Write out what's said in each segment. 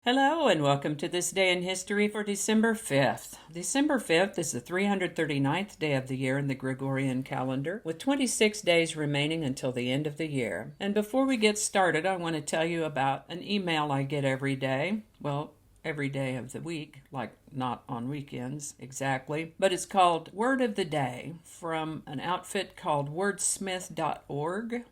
Hello and welcome to this day in history for December 5th. December 5th is the 339th day of the year in the Gregorian calendar, with 26 days remaining until the end of the year. And before we get started, I want to tell you about an email I get every day. Well, every day of the week, like not on weekends exactly, but it's called Word of the Day from an outfit called wordsmith.org.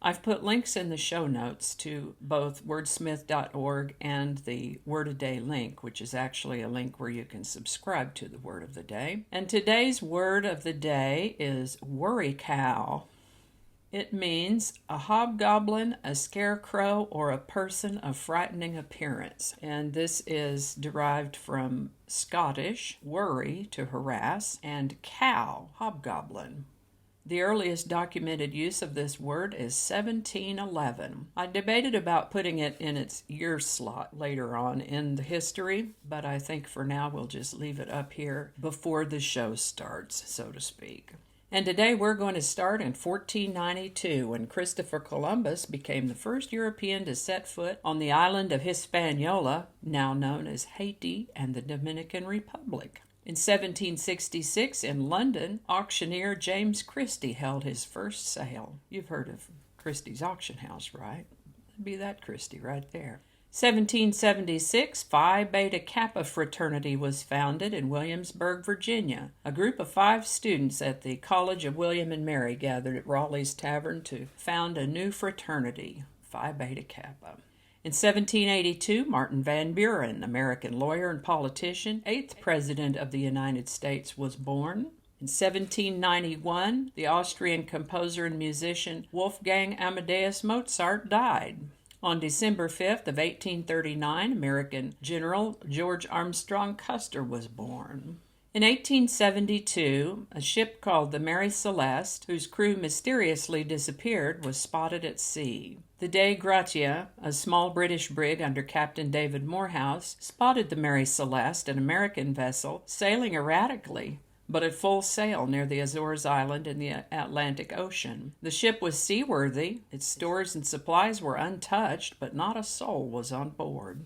I've put links in the show notes to both wordsmith.org and the Word of Day link, which is actually a link where you can subscribe to the Word of the Day. And today's Word of the Day is worry cow. It means a hobgoblin, a scarecrow, or a person of frightening appearance. And this is derived from Scottish, worry, to harass, and cow, hobgoblin. The earliest documented use of this word is 1711. I debated about putting it in its year slot later on in the history, but I think for now we'll just leave it up here before the show starts, so to speak. And today we're going to start in 1492 when Christopher Columbus became the first European to set foot on the island of Hispaniola, now known as Haiti and the Dominican Republic. In 1766, in London, auctioneer James Christie held his first sale. You've heard of Christie's Auction House, right? That'd be that Christie right there. 1776, Phi Beta Kappa fraternity was founded in Williamsburg, Virginia. A group of 5 students at the College of William and Mary gathered at Raleigh's Tavern to found a new fraternity, Phi Beta Kappa. In 1782, Martin Van Buren, American lawyer and politician, 8th President of the United States, was born. In 1791, the Austrian composer and musician Wolfgang Amadeus Mozart died. On December 5th of 1839, American General George Armstrong Custer was born. In 1872, a ship called the Mary Celeste, whose crew mysteriously disappeared, was spotted at sea. The Dei Gratia, a small British brig under Captain David Morehouse, spotted the Mary Celeste, an American vessel, sailing erratically, but at full sail near the Azores Island in the Atlantic Ocean. The ship was seaworthy, its stores and supplies were untouched, but not a soul was on board.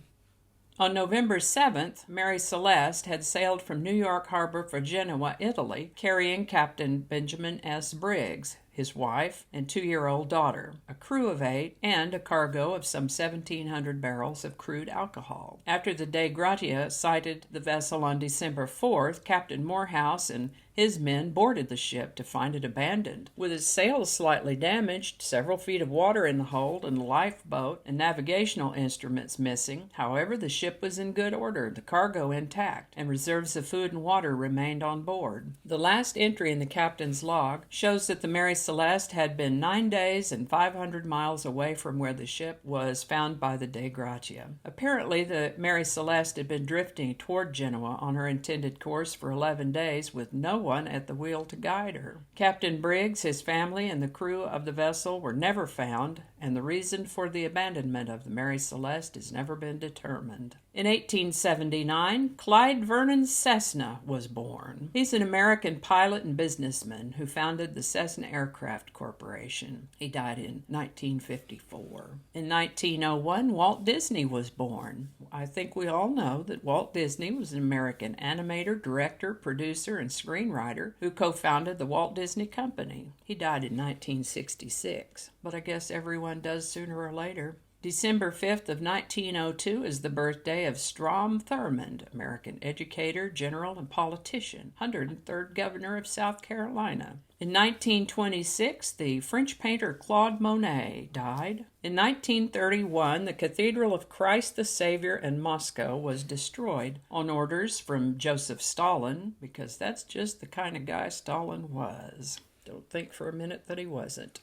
On November 7th, Mary Celeste had sailed from New York Harbor for Genoa, Italy, carrying Captain Benjamin S. Briggs, his wife, and 2-year-old daughter, a crew of 8, and a cargo of some 1,700 barrels of crude alcohol. After the Dei Gratia sighted the vessel on December 4th, Captain Morehouse and his men boarded the ship to find it abandoned. With its sails slightly damaged, several feet of water in the hold, and a lifeboat and navigational instruments missing, however, the ship was in good order, the cargo intact, and reserves of food and water remained on board. The last entry in the captain's log shows that the Mary Celeste had been 9 days and 500 miles away from where the ship was found by the Dei Gratia. Apparently, the Mary Celeste had been drifting toward Genoa on her intended course for 11 days with no one at the wheel to guide her. Captain Briggs, his family, and the crew of the vessel were never found, and the reason for the abandonment of the Mary Celeste has never been determined. In 1879, Clyde Vernon Cessna was born. He's an American pilot and businessman who founded the Cessna Aircraft Corporation. He died in 1954. In 1901, Walt Disney was born. I think we all know that Walt Disney was an American animator, director, producer, and screenwriter who co-founded the Walt Disney Company. He died in 1966, but I guess everyone does sooner or later. December 5th of 1902 is the birthday of Strom Thurmond, American educator, general, and politician, 103rd governor of South Carolina. In 1926, the French painter Claude Monet died. In 1931, the Cathedral of Christ the Savior in Moscow was destroyed on orders from Joseph Stalin, because that's just the kind of guy Stalin was. Don't think for a minute that he wasn't.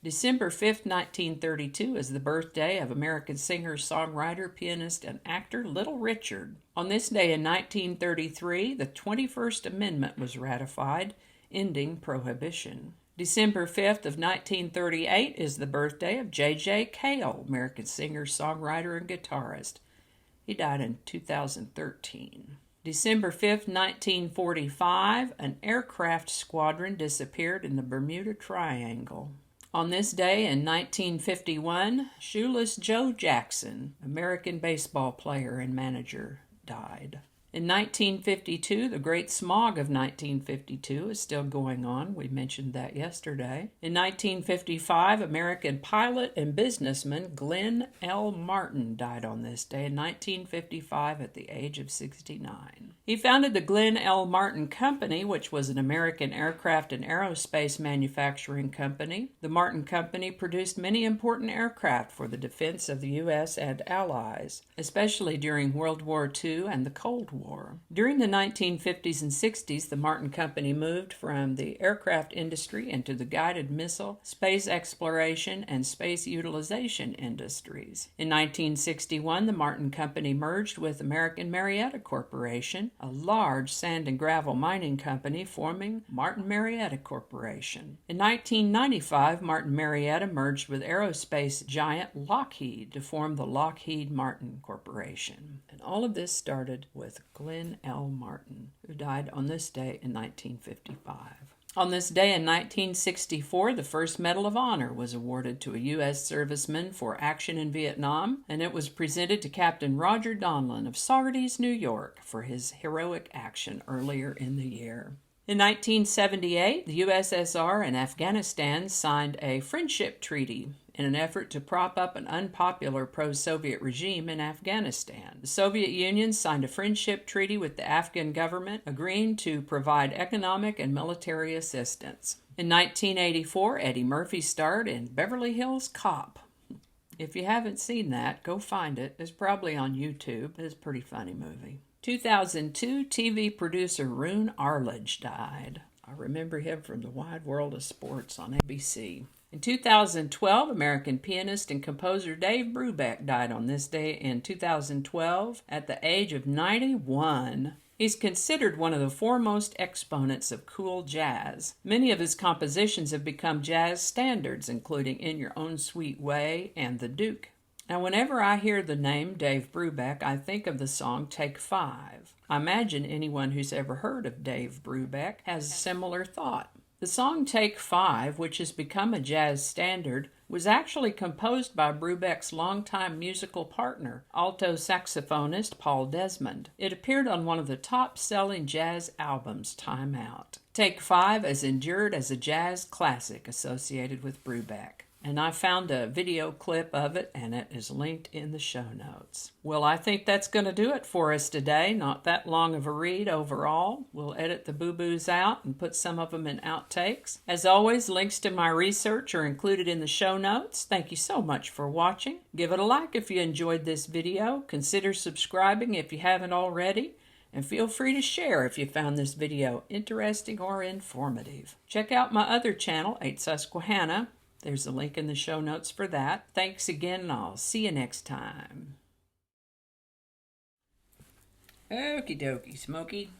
December 5th, 1932 is the birthday of American singer, songwriter, pianist, and actor Little Richard. On this day in 1933, the 21st Amendment was ratified, ending Prohibition. December 5th of 1938 is the birthday of J.J. Cale, American singer, songwriter, and guitarist. He died in 2013. December 5th, 1945, an aircraft squadron disappeared in the Bermuda Triangle. On this day in 1951, Shoeless Joe Jackson, American baseball player and manager, died. In 1952, the Great Smog of 1952 is still going on. We mentioned that yesterday. In 1955, American pilot and businessman Glenn L. Martin died on this day in 1955 at the age of 69. He founded the Glenn L. Martin Company, which was an American aircraft and aerospace manufacturing company. The Martin Company produced many important aircraft for the defense of the U.S. and Allies, especially during World War II and the Cold War. During the 1950s and 60s, the Martin Company moved from the aircraft industry into the guided missile, space exploration, and space utilization industries. In 1961, the Martin Company merged with American Marietta Corporation, a large sand and gravel mining company, forming Martin Marietta Corporation. In 1995, Martin Marietta merged with aerospace giant Lockheed to form the Lockheed Martin Corporation. And all of this started with Glenn L. Martin, who died on this day in 1955. On this day in 1964, the first Medal of Honor was awarded to a U.S. serviceman for action in Vietnam, and it was presented to Captain Roger Donlin of Sardis, New York, for his heroic action earlier in the year. In 1978, the USSR and Afghanistan signed a friendship treaty in an effort to prop up an unpopular pro-Soviet regime in Afghanistan. The Soviet Union signed a friendship treaty with the Afghan government, agreeing to provide economic and military assistance. In 1984, Eddie Murphy starred in Beverly Hills Cop. If you haven't seen that, go find it. It's probably on YouTube. It's a pretty funny movie. 2002, TV producer Roone Arledge died. I remember him from The Wide World of Sports on ABC. In 2012, American pianist and composer Dave Brubeck died on this day in 2012 at the age of 91. He's considered one of the foremost exponents of cool jazz. Many of his compositions have become jazz standards, including In Your Own Sweet Way and The Duke. Now, whenever I hear the name Dave Brubeck, I think of the song Take 5. I imagine anyone who's ever heard of Dave Brubeck has a similar thought. The song Take 5, which has become a jazz standard, was actually composed by Brubeck's longtime musical partner, alto saxophonist Paul Desmond. It appeared on one of the top-selling jazz albums, Time Out. Take 5 has endured as a jazz classic associated with Brubeck. And I found a video clip of it, and it is linked in the show notes. Well, I think that's going to do it for us today. Not that long of a read overall. We'll edit the boo-boos out and put some of them in outtakes. As always, links to my research are included in the show notes. Thank you so much for watching. Give it a like if you enjoyed this video. Consider subscribing if you haven't already. And feel free to share if you found this video interesting or informative. Check out my other channel, 8 Susquehanna. There's a link in the show notes for that. Thanks again, and I'll see you next time. Okie dokie, Smokey.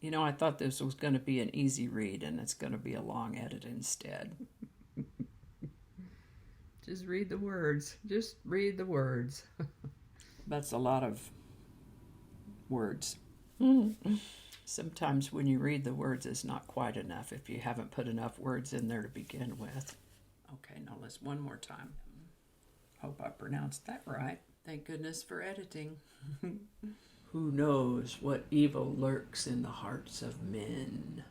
You know, I thought this was going to be an easy read, and it's going to be a long edit instead. Just read the words. Just read the words. That's a lot of words. Sometimes when you read the words, it's not quite enough if you haven't put enough words in there to begin with. Okay, now let's one more time. Hope I pronounced that right. Thank goodness for editing. Who knows what evil lurks in the hearts of men?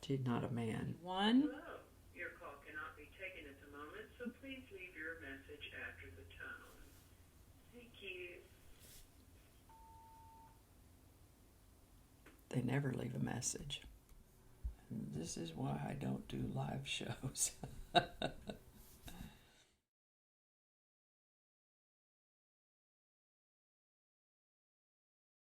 She's not a man. One. Hello. Your call cannot be taken at the moment, so please leave your message after the tone. Thank you. They never leave a message. This is why I don't do live shows.